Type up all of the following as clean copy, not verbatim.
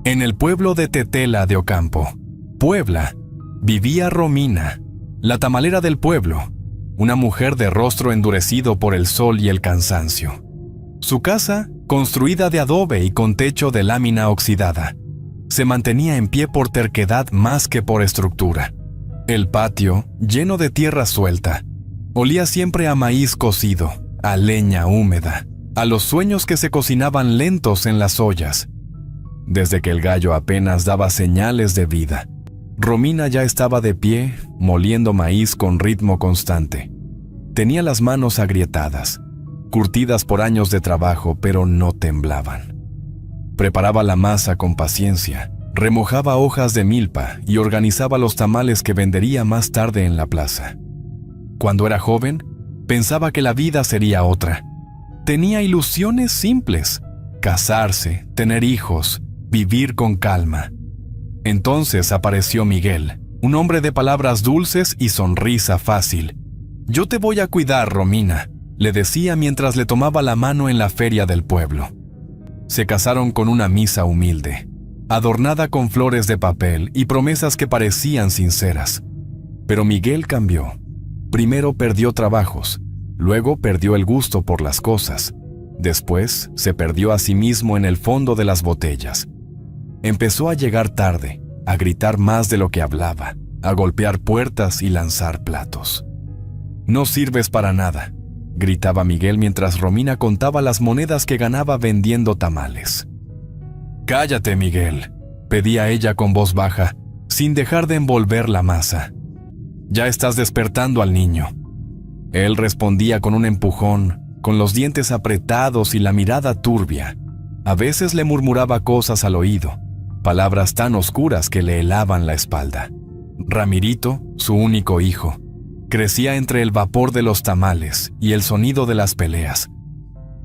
En el pueblo de Tetela de Ocampo, Puebla, vivía Romina, la tamalera del pueblo, una mujer de rostro endurecido por el sol y el cansancio. Su casa, construida de adobe y con techo de lámina oxidada, se mantenía en pie por terquedad más que por estructura. El patio, lleno de tierra suelta, olía siempre a maíz cocido, a leña húmeda, a los sueños que se cocinaban lentos en las ollas. Desde que el gallo apenas daba señales de vida, Romina ya estaba de pie, moliendo maíz con ritmo constante. Tenía las manos agrietadas, curtidas por años de trabajo, pero no temblaban. Preparaba la masa con paciencia, remojaba hojas de milpa y organizaba los tamales que vendería más tarde en la plaza. Cuando era joven, pensaba que la vida sería otra. Tenía ilusiones simples: casarse, tener hijos, vivir con calma. Entonces apareció Miguel, un hombre de palabras dulces y sonrisa fácil. «Yo te voy a cuidar, Romina», le decía mientras le tomaba la mano en la feria del pueblo. Se casaron con una misa humilde, adornada con flores de papel y promesas que parecían sinceras. Pero Miguel cambió. Primero perdió trabajos, luego perdió el gusto por las cosas. Después se perdió a sí mismo en el fondo de las botellas. Empezó a llegar tarde, a gritar más de lo que hablaba, a golpear puertas y lanzar platos. «No sirves para nada», gritaba Miguel mientras Romina contaba las monedas que ganaba vendiendo tamales. «Cállate, Miguel», pedía ella con voz baja, sin dejar de envolver la masa. «Ya estás despertando al niño». Él respondía con un empujón, con los dientes apretados y la mirada turbia. A veces le murmuraba cosas al oído, palabras tan oscuras que le helaban la espalda. Ramirito, su único hijo, crecía entre el vapor de los tamales y el sonido de las peleas.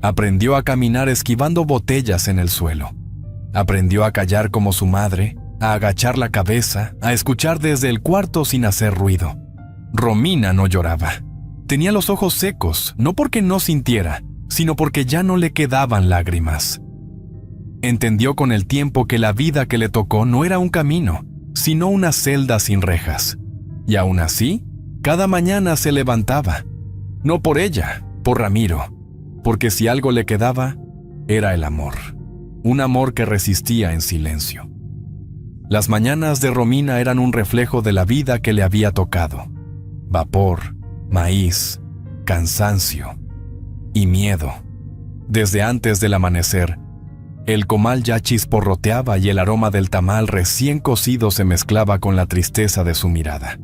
Aprendió a caminar esquivando botellas en el suelo. Aprendió a callar como su madre, a agachar la cabeza, a escuchar desde el cuarto sin hacer ruido. Romina no lloraba. Tenía los ojos secos, no porque no sintiera, sino porque ya no le quedaban lágrimas. Entendió con el tiempo que la vida que le tocó no era un camino, sino una celda sin rejas. Y aún así, cada mañana se levantaba. No por ella, por Ramiro, porque si algo le quedaba, era el amor. Un amor que resistía en silencio. Las mañanas de Romina eran un reflejo de la vida que le había tocado. Vapor, maíz, cansancio y miedo. Desde antes del amanecer, el comal ya chisporroteaba y el aroma del tamal recién cocido se mezclaba con la tristeza de su mirada.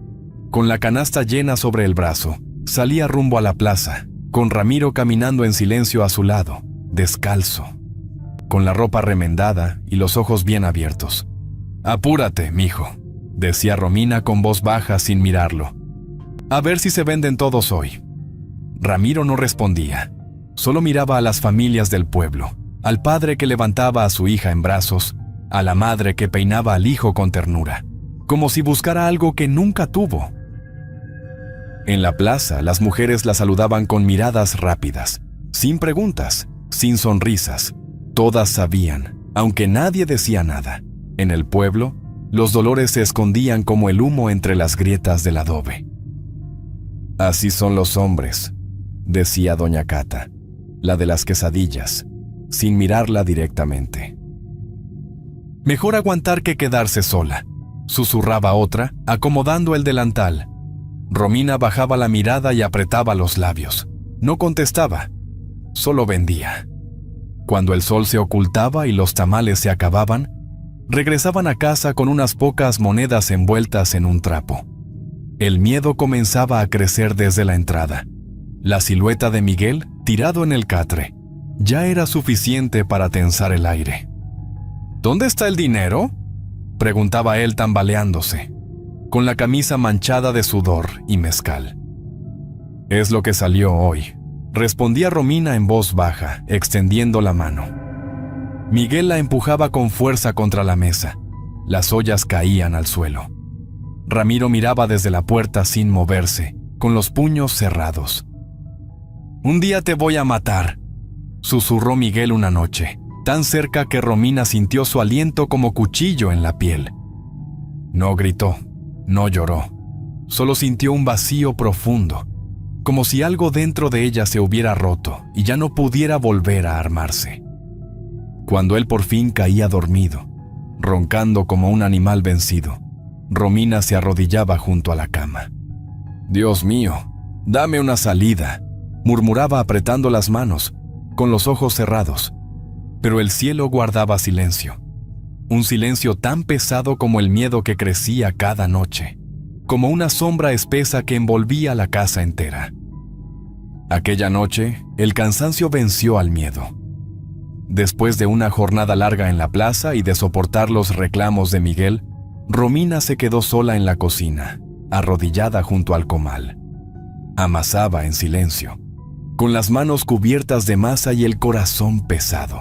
Con la canasta llena sobre el brazo, salía rumbo a la plaza, con Ramiro caminando en silencio a su lado, descalzo, con la ropa remendada y los ojos bien abiertos. «Apúrate, mijo», decía Romina con voz baja sin mirarlo. «A ver si se venden todos hoy». Ramiro no respondía, solo miraba a las familias del pueblo, al padre que levantaba a su hija en brazos, a la madre que peinaba al hijo con ternura, como si buscara algo que nunca tuvo. En la plaza, las mujeres la saludaban con miradas rápidas, sin preguntas, sin sonrisas. Todas sabían, aunque nadie decía nada. En el pueblo, los dolores se escondían como el humo entre las grietas del adobe. «Así son los hombres», decía doña Cata, la de las quesadillas, sin mirarla directamente. «Mejor aguantar que quedarse sola», susurraba otra, acomodando el delantal. Romina bajaba la mirada y apretaba los labios. No contestaba, solo vendía. Cuando el sol se ocultaba y los tamales se acababan, regresaban a casa con unas pocas monedas envueltas en un trapo. El miedo comenzaba a crecer desde la entrada. La silueta de Miguel, tirado en el catre, ya era suficiente para tensar el aire. «¿Dónde está el dinero?», preguntaba él tambaleándose, con la camisa manchada de sudor y mezcal. «Es lo que salió hoy», respondía Romina en voz baja, extendiendo la mano. Miguel la empujaba con fuerza contra la mesa. Las ollas caían al suelo. Ramiro miraba desde la puerta sin moverse, con los puños cerrados. «Un día te voy a matar», susurró Miguel una noche, tan cerca que Romina sintió su aliento como cuchillo en la piel. No gritó, no lloró, solo sintió un vacío profundo, como si algo dentro de ella se hubiera roto y ya no pudiera volver a armarse. Cuando él por fin caía dormido, roncando como un animal vencido, Romina se arrodillaba junto a la cama. «Dios mío, dame una salida», murmuraba apretando las manos, con los ojos cerrados. Pero el cielo guardaba silencio. Un silencio tan pesado como el miedo que crecía cada noche, como una sombra espesa que envolvía la casa entera. Aquella noche, el cansancio venció al miedo. Después de una jornada larga en la plaza y de soportar los reclamos de Miguel, Romina se quedó sola en la cocina, arrodillada junto al comal. Amasaba en silencio, con las manos cubiertas de masa y el corazón pesado.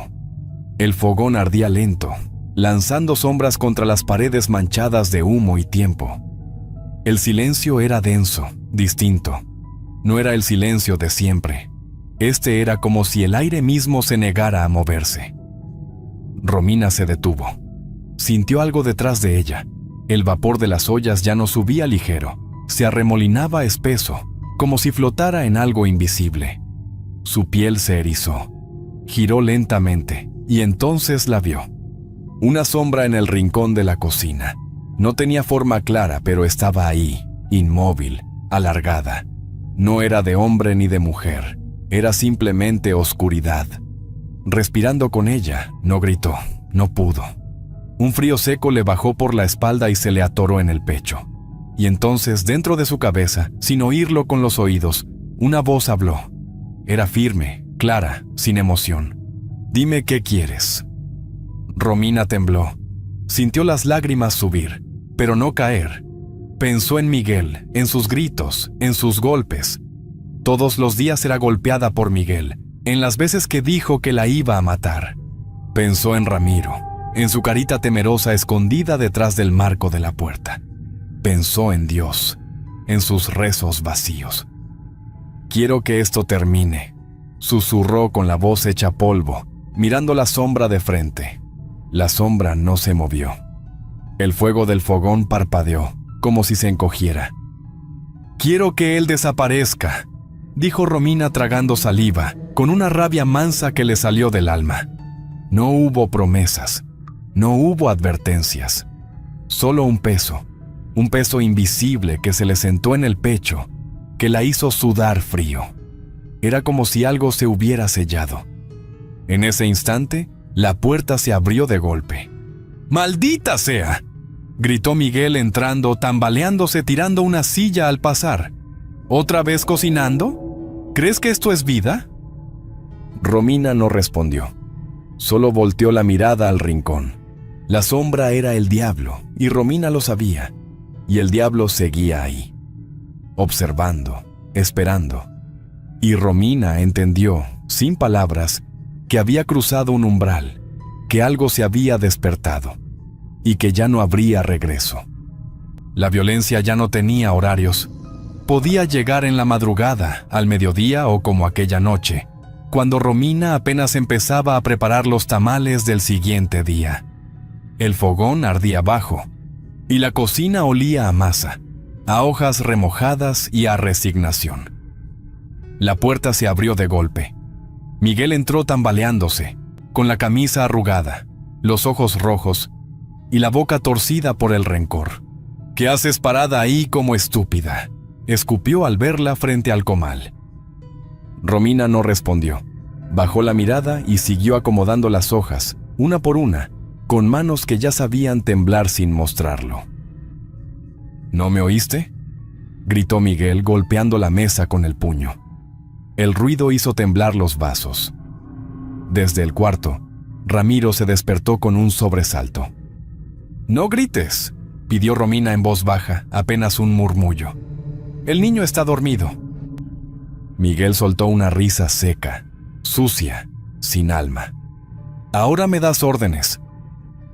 El fogón ardía lento, lanzando sombras contra las paredes manchadas de humo y tiempo. El silencio era denso, distinto. No era el silencio de siempre. Este era como si el aire mismo se negara a moverse. Romina se detuvo. Sintió algo detrás de ella. El vapor de las ollas ya no subía ligero, se arremolinaba espeso, como si flotara en algo invisible. Su piel se erizó. Giró lentamente, y entonces la vio. Una sombra en el rincón de la cocina. No tenía forma clara, pero estaba ahí, inmóvil, alargada. No era de hombre ni de mujer, era simplemente oscuridad. Respirando con ella, no gritó, no pudo. Un frío seco le bajó por la espalda y se le atoró en el pecho. Y entonces, dentro de su cabeza, sin oírlo con los oídos, una voz habló. Era firme, clara, sin emoción. «Dime qué quieres». Romina tembló. Sintió las lágrimas subir, pero no caer. Pensó en Miguel, en sus gritos, en sus golpes. Todos los días era golpeada por Miguel, en las veces que dijo que la iba a matar. Pensó en Ramiro, en su carita temerosa escondida detrás del marco de la puerta. Pensó en Dios, en sus rezos vacíos. «Quiero que esto termine», susurró con la voz hecha polvo, mirando la sombra de frente. La sombra no se movió. El fuego del fogón parpadeó, como si se encogiera. «Quiero que él desaparezca», dijo Romina tragando saliva, con una rabia mansa que le salió del alma. No hubo promesas, no hubo advertencias, solo un peso invisible que se le sentó en el pecho, que la hizo sudar frío. Era como si algo se hubiera sellado. En ese instante, la puerta se abrió de golpe. «¡Maldita sea!», gritó Miguel entrando, tambaleándose, tirando una silla al pasar. «¿Otra vez cocinando? ¿Crees que esto es vida?». Romina no respondió. Solo volteó la mirada al rincón. La sombra era el diablo, y Romina lo sabía. Y el diablo seguía ahí, observando, esperando. Y Romina entendió, sin palabras, que había cruzado un umbral, que algo se había despertado, y que ya no habría regreso. La violencia ya no tenía horarios. Podía llegar en la madrugada, al mediodía o como aquella noche, cuando Romina apenas empezaba a preparar los tamales del siguiente día. El fogón ardía abajo, y la cocina olía a masa, a hojas remojadas y a resignación. La puerta se abrió de golpe. Miguel entró tambaleándose, con la camisa arrugada, los ojos rojos y la boca torcida por el rencor. «¿Qué haces parada ahí como estúpida?», escupió al verla frente al comal. Romina no respondió. Bajó la mirada y siguió acomodando las hojas, una por una, con manos que ya sabían temblar sin mostrarlo. «¿No me oíste?», gritó Miguel golpeando la mesa con el puño. El ruido hizo temblar los vasos. Desde el cuarto, Ramiro se despertó con un sobresalto. «No grites», pidió Romina en voz baja, apenas un murmullo. «El niño está dormido». Miguel soltó una risa seca, sucia, sin alma. «¿Ahora me das órdenes?»,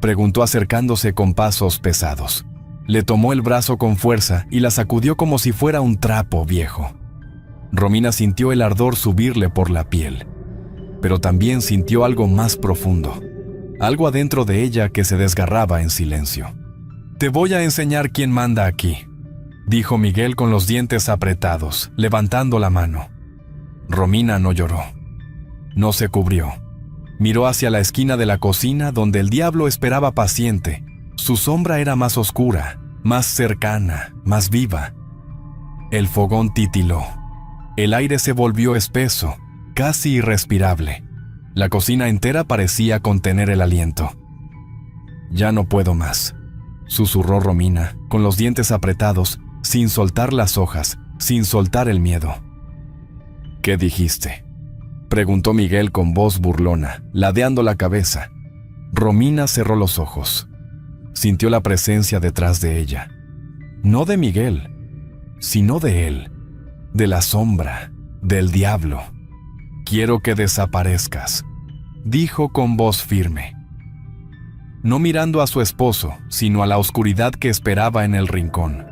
preguntó acercándose con pasos pesados. Le tomó el brazo con fuerza y la sacudió como si fuera un trapo viejo. Romina sintió el ardor subirle por la piel. pero también sintió algo más profundo, algo adentro de ella que se desgarraba en silencio. «Te voy a enseñar quién manda aquí», dijo Miguel con los dientes apretados, levantando la mano. Romina no lloró. No se cubrió. Miró hacia la esquina de la cocina donde el diablo esperaba paciente. Su sombra era más oscura, más cercana, más viva. El fogón titiló. El aire se volvió espeso, casi irrespirable. La cocina entera parecía contener el aliento. «Ya no puedo más», susurró Romina, con los dientes apretados, sin soltar las hojas, sin soltar el miedo. «¿Qué dijiste?», preguntó Miguel con voz burlona, ladeando la cabeza. Romina cerró los ojos. Sintió la presencia detrás de ella. No de Miguel, sino de él, de la sombra, del diablo. «Quiero que desaparezcas», dijo con voz firme. No mirando a su esposo, sino a la oscuridad que esperaba en el rincón.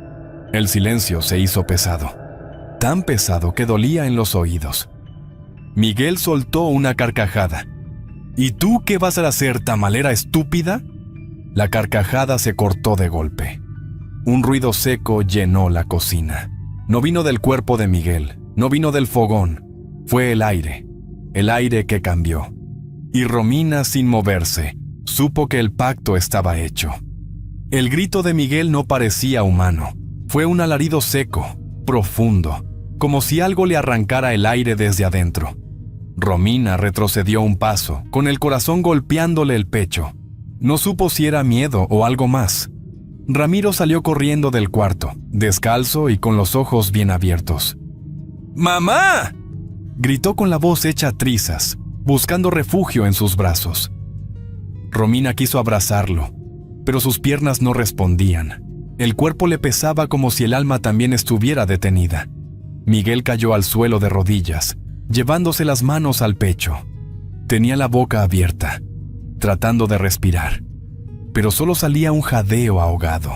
El silencio se hizo pesado, tan pesado que dolía en los oídos. Miguel soltó una carcajada. «¿Y tú qué vas a hacer, tamalera estúpida?». La carcajada se cortó de golpe. Un ruido seco llenó la cocina. No vino del cuerpo de Miguel, no vino del fogón. Fue el aire que cambió. Y Romina, sin moverse, supo que el pacto estaba hecho. El grito de Miguel no parecía humano. Fue un alarido seco, profundo, como si algo le arrancara el aire desde adentro. Romina retrocedió un paso, con el corazón golpeándole el pecho. No supo si era miedo o algo más. Ramiro salió corriendo del cuarto, descalzo y con los ojos bien abiertos. «¡Mamá!», gritó con la voz hecha trizas, buscando refugio en sus brazos. Romina quiso abrazarlo, pero sus piernas no respondían. El cuerpo le pesaba como si el alma también estuviera detenida. Miguel cayó al suelo de rodillas, llevándose las manos al pecho. Tenía la boca abierta, tratando de respirar, pero solo salía un jadeo ahogado.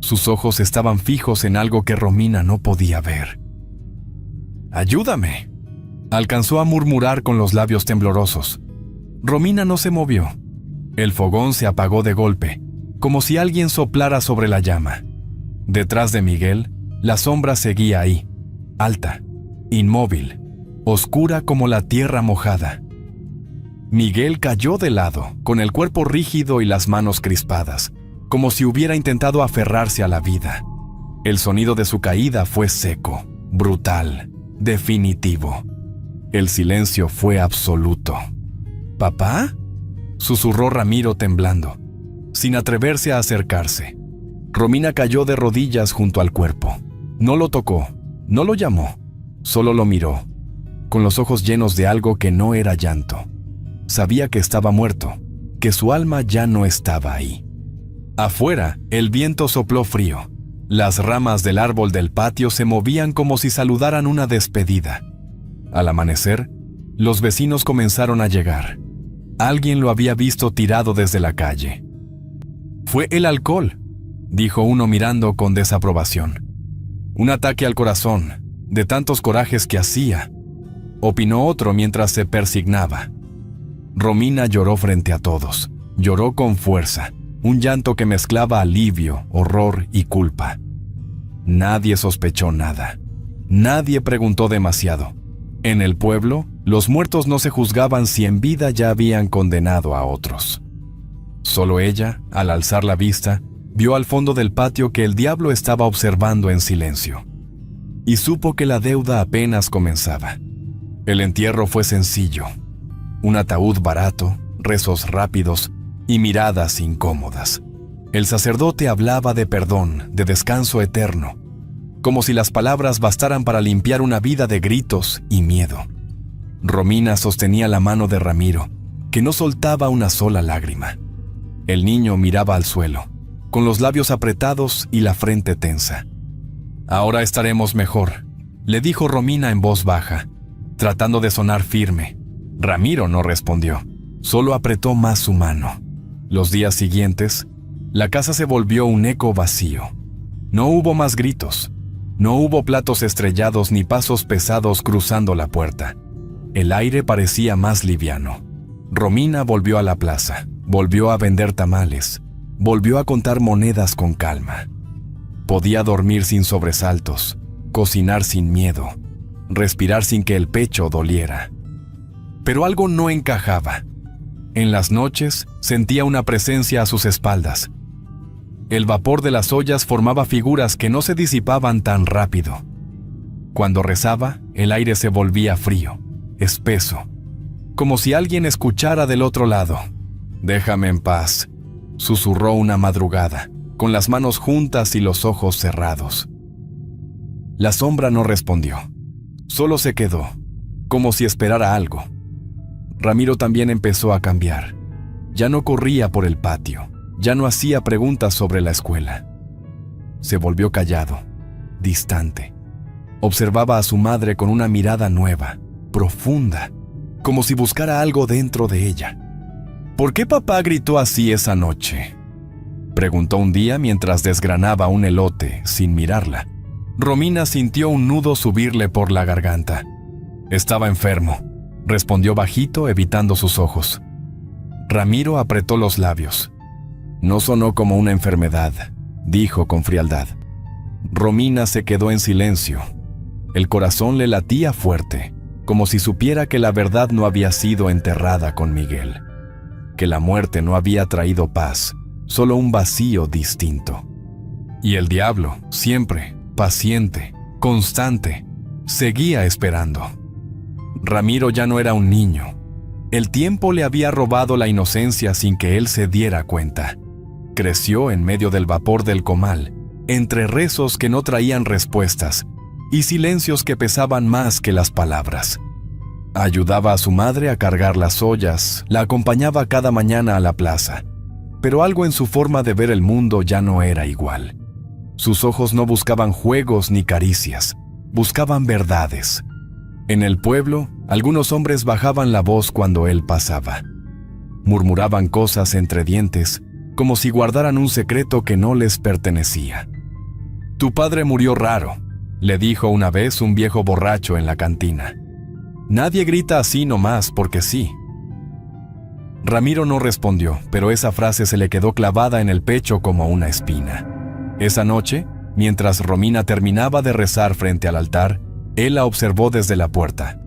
Sus ojos estaban fijos en algo que Romina no podía ver. «Ayúdame», alcanzó a murmurar con los labios temblorosos. Romina no se movió. El fogón se apagó de golpe, como si alguien soplara sobre la llama. Detrás de Miguel, la sombra seguía ahí, alta, inmóvil, oscura como la tierra mojada. Miguel cayó de lado, con el cuerpo rígido y las manos crispadas, como si hubiera intentado aferrarse a la vida. El sonido de su caída fue seco, brutal, definitivo. El silencio fue absoluto. «¿Papá?», susurró Ramiro temblando, sin atreverse a acercarse. Romina cayó de rodillas junto al cuerpo. No lo tocó, no lo llamó, solo lo miró, con los ojos llenos de algo que no era llanto. Sabía que estaba muerto, que su alma ya no estaba ahí. Afuera, el viento sopló frío. Las ramas del árbol del patio se movían como si saludaran una despedida. Al amanecer, los vecinos comenzaron a llegar. Alguien lo había visto tirado desde la calle. «Fue el alcohol», dijo uno mirando con desaprobación. «Un ataque al corazón, de tantos corajes que hacía», opinó otro mientras se persignaba. Romina lloró frente a todos. Lloró con fuerza, un llanto que mezclaba alivio, horror y culpa. Nadie sospechó nada. Nadie preguntó demasiado. En el pueblo, los muertos no se juzgaban si en vida ya habían condenado a otros. Solo ella, al alzar la vista, vio al fondo del patio que el diablo estaba observando en silencio. Y supo que la deuda apenas comenzaba. El entierro fue sencillo. Un ataúd barato, rezos rápidos y miradas incómodas. El sacerdote hablaba de perdón, de descanso eterno, como si las palabras bastaran para limpiar una vida de gritos y miedo. Romina sostenía la mano de Ramiro, que no soltaba una sola lágrima. El niño miraba al suelo, con los labios apretados y la frente tensa. «Ahora estaremos mejor», le dijo Romina en voz baja, tratando de sonar firme. Ramiro no respondió, solo apretó más su mano. Los días siguientes, la casa se volvió un eco vacío. No hubo más gritos, no hubo platos estrellados ni pasos pesados cruzando la puerta. El aire parecía más liviano. Romina volvió a la plaza, volvió a vender tamales, volvió a contar monedas con calma. Podía dormir sin sobresaltos, cocinar sin miedo, respirar sin que el pecho doliera. Pero algo no encajaba. En las noches sentía una presencia a sus espaldas. El vapor de las ollas formaba figuras que no se disipaban tan rápido. Cuando rezaba, el aire se volvía frío, espeso, como si alguien escuchara del otro lado. «Déjame en paz», susurró una madrugada, con las manos juntas y los ojos cerrados. La sombra no respondió, solo se quedó, como si esperara algo. Ramiro también empezó a cambiar. Ya no corría por el patio, ya no hacía preguntas sobre la escuela. Se volvió callado, distante. Observaba a su madre con una mirada nueva, profunda, como si buscara algo dentro de ella. «¿Por qué papá gritó así esa noche?», preguntó un día mientras desgranaba un elote sin mirarla. Romina sintió un nudo subirle por la garganta. «Estaba enfermo», respondió bajito, evitando sus ojos. Ramiro apretó los labios. «No sonó como una enfermedad», dijo con frialdad. Romina se quedó en silencio. El corazón le latía fuerte, como si supiera que la verdad no había sido enterrada con Miguel, que la muerte no había traído paz, solo un vacío distinto. Y el diablo, siempre, paciente, constante, seguía esperando. Ramiro ya no era un niño. El tiempo le había robado la inocencia sin que él se diera cuenta. Creció en medio del vapor del comal, entre rezos que no traían respuestas y silencios que pesaban más que las palabras. Ayudaba a su madre a cargar las ollas, la acompañaba cada mañana a la plaza, pero algo en su forma de ver el mundo ya no era igual. Sus ojos no buscaban juegos ni caricias, buscaban verdades. En el pueblo, algunos hombres bajaban la voz cuando él pasaba. Murmuraban cosas entre dientes, como si guardaran un secreto que no les pertenecía. «Tu padre murió raro», le dijo una vez un viejo borracho en la cantina. «Nadie grita así nomás porque sí». Ramiro no respondió, pero esa frase se le quedó clavada en el pecho como una espina. Esa noche, mientras Romina terminaba de rezar frente al altar, él la observó desde la puerta.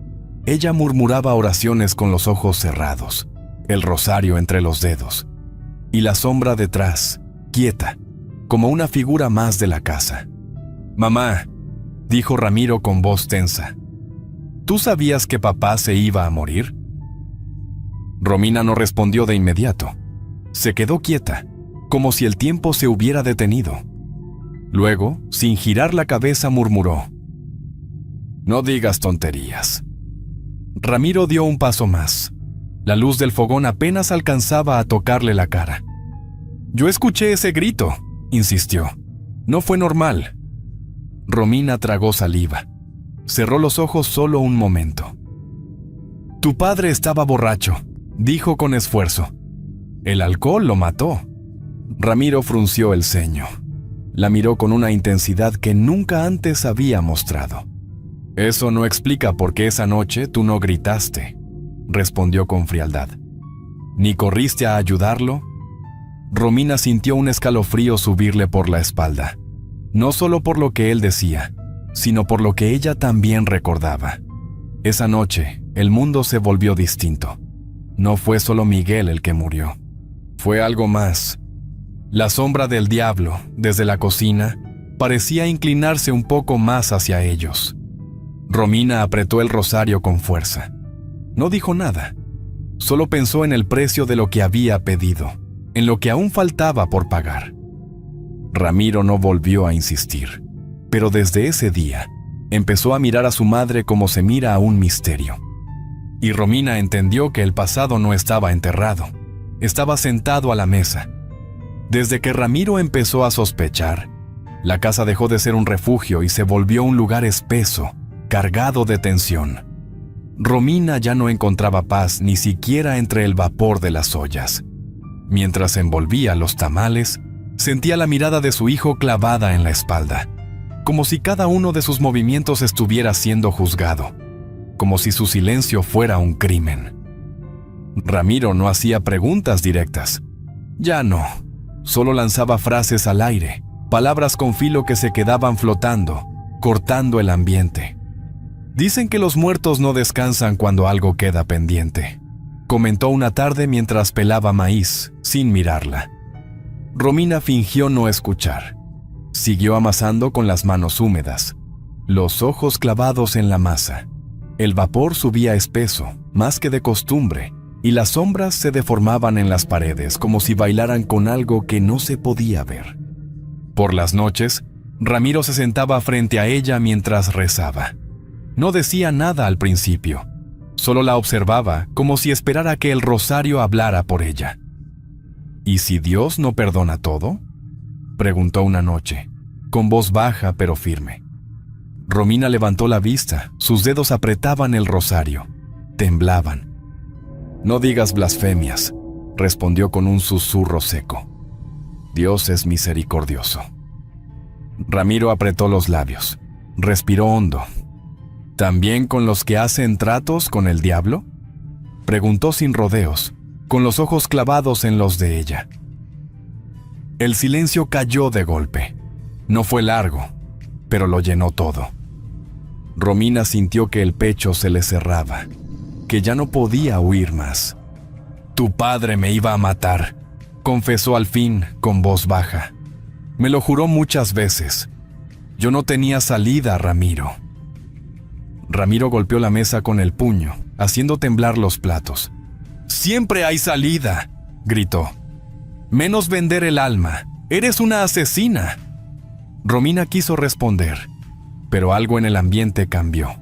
Ella murmuraba oraciones con los ojos cerrados, el rosario entre los dedos, y la sombra detrás, quieta, como una figura más de la casa. «Mamá», dijo Ramiro con voz tensa, «¿tú sabías que papá se iba a morir?». Romina no respondió de inmediato. Se quedó quieta, como si el tiempo se hubiera detenido. Luego, sin girar la cabeza, murmuró: «No digas tonterías». Ramiro dio un paso más. La luz del fogón apenas alcanzaba a tocarle la cara. «Yo escuché ese grito», insistió. «No fue normal». Romina tragó saliva. Cerró los ojos solo un momento. «Tu padre estaba borracho», dijo con esfuerzo. «El alcohol lo mató». Ramiro frunció el ceño. La miró con una intensidad que nunca antes había mostrado. «Eso no explica por qué esa noche tú no gritaste», respondió con frialdad. «¿Ni corriste a ayudarlo?». Romina sintió un escalofrío subirle por la espalda, no solo por lo que él decía, sino por lo que ella también recordaba. Esa noche, el mundo se volvió distinto. No fue solo Miguel el que murió. Fue algo más. La sombra del diablo, desde la cocina, parecía inclinarse un poco más hacia ellos. Romina apretó el rosario con fuerza. No dijo nada. Solo pensó en el precio de lo que había pedido, en lo que aún faltaba por pagar. Ramiro no volvió a insistir, pero desde ese día empezó a mirar a su madre como se mira a un misterio. Y Romina entendió que el pasado no estaba enterrado, estaba sentado a la mesa. Desde que Ramiro empezó a sospechar, la casa dejó de ser un refugio y se volvió un lugar espeso, cargado de tensión. Romina ya no encontraba paz ni siquiera entre el vapor de las ollas. Mientras envolvía los tamales, sentía la mirada de su hijo clavada en la espalda, como si cada uno de sus movimientos estuviera siendo juzgado. como si su silencio fuera un crimen. Ramiro no hacía preguntas directas. Ya no, solo lanzaba frases al aire, palabras con filo que se quedaban flotando, cortando el ambiente. Dicen que los muertos no descansan cuando algo queda pendiente, comentó una tarde mientras pelaba maíz, sin mirarla. Romina fingió no escuchar. Siguió amasando con las manos húmedas, los ojos clavados en la masa. El vapor subía espeso, más que de costumbre, y las sombras se deformaban en las paredes como si bailaran con algo que no se podía ver. Por las noches, Ramiro se sentaba frente a ella mientras rezaba. No decía nada al principio, solo la observaba como si esperara que el rosario hablara por ella. ¿Y si Dios no perdona todo?, preguntó una noche, con voz baja pero firme. Romina levantó la vista, sus dedos apretaban el rosario, temblaban. «No digas blasfemias», respondió con un susurro seco. «Dios es misericordioso». Ramiro apretó los labios, respiró hondo. «¿También con los que hacen tratos con el diablo?», preguntó sin rodeos, con los ojos clavados en los de ella. El silencio cayó de golpe. No fue largo, pero lo llenó todo. Romina sintió que el pecho se le cerraba, que ya no podía huir más. «Tu padre me iba a matar», confesó al fin con voz baja. «Me lo juró muchas veces. Yo no tenía salida, Ramiro». Ramiro golpeó la mesa con el puño, haciendo temblar los platos. «Siempre hay salida», gritó. «Menos vender el alma. Eres una asesina». Romina quiso responder, pero algo en el ambiente cambió.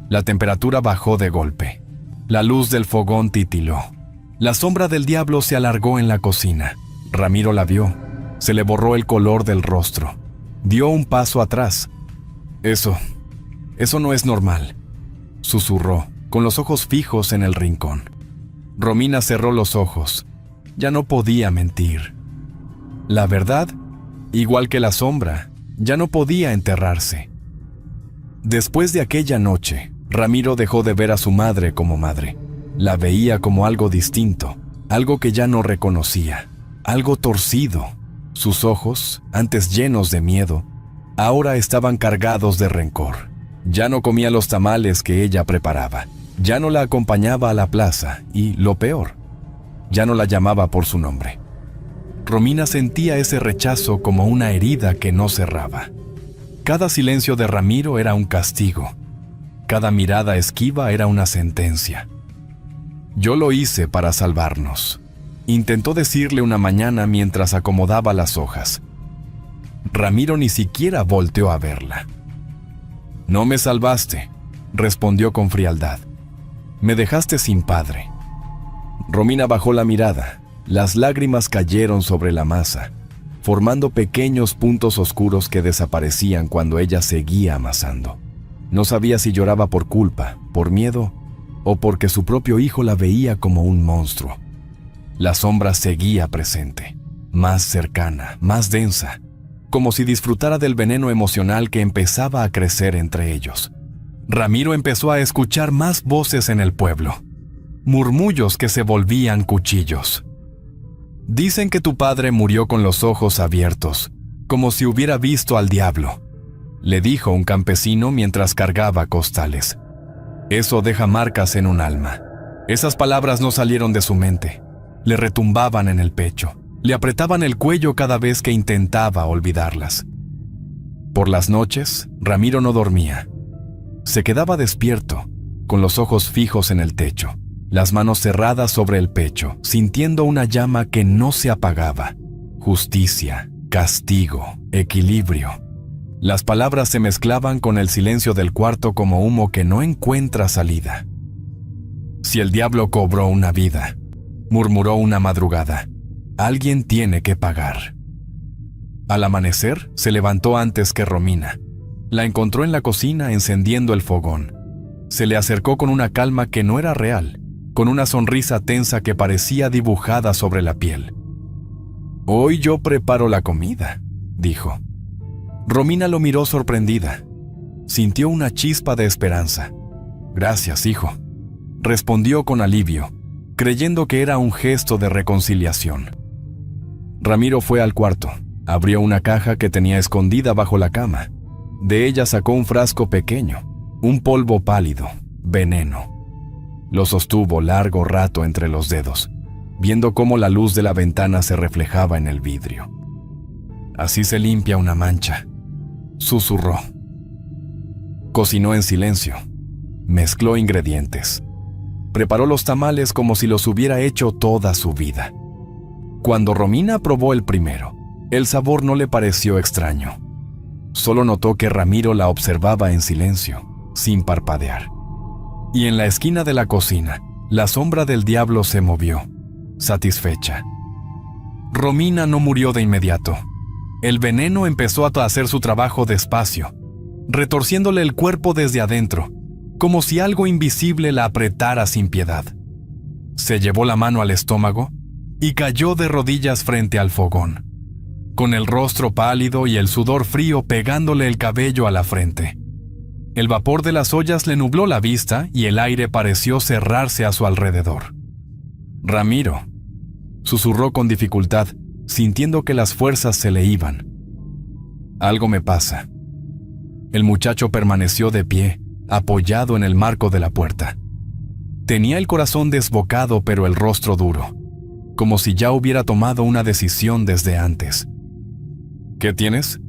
La temperatura bajó de golpe. La luz del fogón titiló. La sombra del diablo se alargó en la cocina. Ramiro la vio. Se le borró el color del rostro. Dio un paso atrás. Eso no es normal», susurró, con los ojos fijos en el rincón. Romina cerró los ojos. Ya no podía mentir. La verdad, igual que la sombra, ya no podía enterrarse. Después de aquella noche, Ramiro dejó de ver a su madre como madre. La veía como algo distinto, algo que ya no reconocía, algo torcido. Sus ojos, antes llenos de miedo, ahora estaban cargados de rencor. Ya no comía los tamales que ella preparaba. Ya no la acompañaba a la plaza y, lo peor, ya no la llamaba por su nombre. Romina sentía ese rechazo como una herida que no cerraba. Cada silencio de Ramiro era un castigo. Cada mirada esquiva era una sentencia. «Yo lo hice para salvarnos», intentó decirle una mañana mientras acomodaba las hojas. Ramiro ni siquiera volteó a verla. «No me salvaste», respondió con frialdad. «Me dejaste sin padre». Romina bajó la mirada. Las lágrimas cayeron sobre la masa, formando pequeños puntos oscuros que desaparecían cuando ella seguía amasando. No sabía si lloraba por culpa, por miedo, o porque su propio hijo la veía como un monstruo. La sombra seguía presente, más cercana, más densa, como si disfrutara del veneno emocional que empezaba a crecer entre ellos. Ramiro empezó a escuchar más voces en el pueblo, murmullos que se volvían cuchillos. «Dicen que tu padre murió con los ojos abiertos, como si hubiera visto al diablo», le dijo un campesino mientras cargaba costales. «Eso deja marcas en un alma». Esas palabras no salieron de su mente. Le retumbaban en el pecho, le apretaban el cuello cada vez que intentaba olvidarlas. Por las noches, Ramiro no dormía. Se quedaba despierto, con los ojos fijos en el techo, las manos cerradas sobre el pecho, sintiendo una llama que no se apagaba. Justicia, castigo, equilibrio. Las palabras se mezclaban con el silencio del cuarto como humo que no encuentra salida. «Si el diablo cobró una vida», murmuró una madrugada, «alguien tiene que pagar». Al amanecer, se levantó antes que Romina. La encontró en la cocina encendiendo el fogón. Se le acercó con una calma que no era real, con una sonrisa tensa que parecía dibujada sobre la piel. «Hoy yo preparo la comida», dijo. Romina lo miró sorprendida. Sintió una chispa de esperanza. Gracias, hijo, respondió con alivio, creyendo que era un gesto de reconciliación. Ramiro fue al cuarto, abrió una caja que tenía escondida bajo la cama. De ella sacó un frasco pequeño, un polvo pálido, veneno. Lo sostuvo largo rato entre los dedos, viendo cómo la luz de la ventana se reflejaba en el vidrio. Así se limpia una mancha, susurró. Cocinó en silencio, mezcló ingredientes, preparó los tamales como si los hubiera hecho toda su vida. Cuando Romina probó el primero, el sabor no le pareció extraño. Solo notó que Ramiro la observaba en silencio, sin parpadear. Y en la esquina de la cocina, la sombra del diablo se movió, satisfecha. Romina no murió de inmediato. El veneno empezó a hacer su trabajo despacio, retorciéndole el cuerpo desde adentro, como si algo invisible la apretara sin piedad. Se llevó la mano al estómago y cayó de rodillas frente al fogón, con el rostro pálido y el sudor frío pegándole el cabello a la frente. El vapor de las ollas le nubló la vista y el aire pareció cerrarse a su alrededor. Ramiro, susurró con dificultad, sintiendo que las fuerzas se le iban. Algo me pasa. El muchacho permaneció de pie, apoyado en el marco de la puerta. Tenía el corazón desbocado pero el rostro duro, como si ya hubiera tomado una decisión desde antes. ¿Qué tienes?,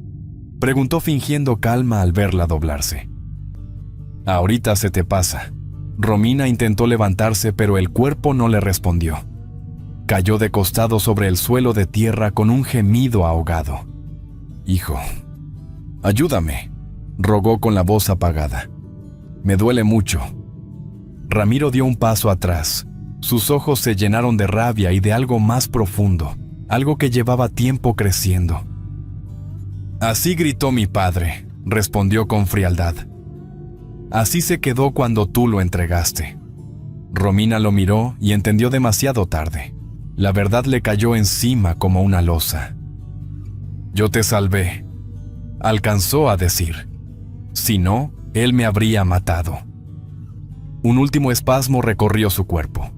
preguntó fingiendo calma al verla doblarse. Ahorita se te pasa. Romina intentó levantarse pero el cuerpo no le respondió. Cayó de costado sobre el suelo de tierra con un gemido ahogado. Hijo, ayúdame, rogó con la voz apagada. Me duele mucho. Ramiro dio un paso atrás. Sus ojos se llenaron de rabia y de algo más profundo, algo que llevaba tiempo creciendo. Así gritó mi padre, respondió con frialdad. Así se quedó cuando tú lo entregaste. Romina lo miró y entendió demasiado tarde. La verdad le cayó encima como una losa. Yo te salvé, alcanzó a decir. Si no, él me habría matado. Un último espasmo recorrió su cuerpo.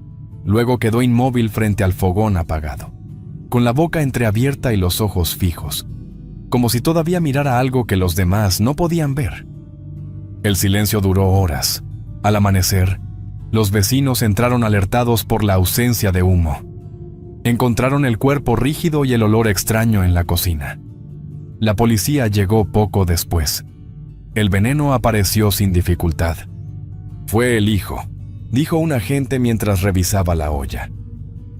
Luego quedó inmóvil frente al fogón apagado, con la boca entreabierta y los ojos fijos, como si todavía mirara algo que los demás no podían ver. El silencio duró horas. Al amanecer, los vecinos entraron alertados por la ausencia de humo. Encontraron el cuerpo rígido y el olor extraño en la cocina. La policía llegó poco después. El veneno apareció sin dificultad. Fue el hijo, dijo un agente mientras revisaba la olla.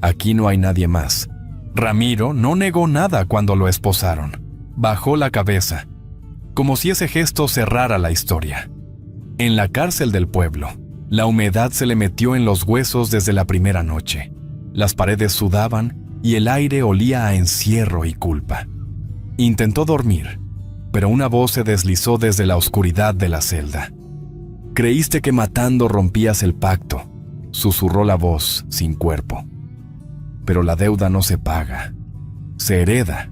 Aquí no hay nadie más. Ramiro no negó nada cuando lo esposaron. Bajó la cabeza, como si ese gesto cerrara la historia. En la cárcel del pueblo, la humedad se le metió en los huesos desde la primera noche. Las paredes sudaban y el aire olía a encierro y culpa. Intentó dormir, pero una voz se deslizó desde la oscuridad de la celda. Creíste que matando rompías el pacto, susurró la voz sin cuerpo. Pero la deuda no se paga, se hereda.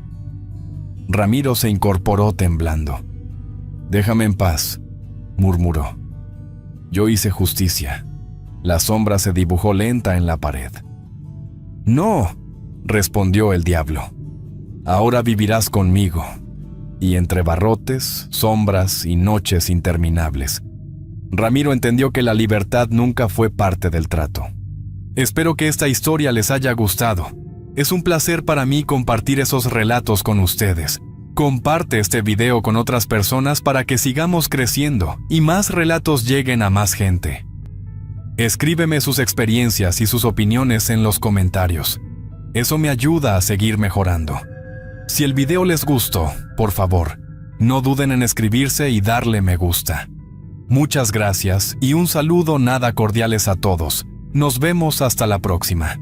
Ramiro se incorporó temblando. Déjame en paz, murmuró. Yo hice justicia. La sombra se dibujó lenta en la pared. No, respondió el diablo. Ahora vivirás conmigo. Y entre barrotes, sombras y noches interminables. Ramiro entendió que la libertad nunca fue parte del trato. Espero que esta historia les haya gustado. Es un placer para mí compartir esos relatos con ustedes. Comparte este video con otras personas para que sigamos creciendo y más relatos lleguen a más gente. Escríbeme sus experiencias y sus opiniones en los comentarios. Eso me ayuda a seguir mejorando. Si el video les gustó, por favor, no duden en escribirse y darle me gusta. Muchas gracias y un saludo nada cordiales a todos. Nos vemos hasta la próxima.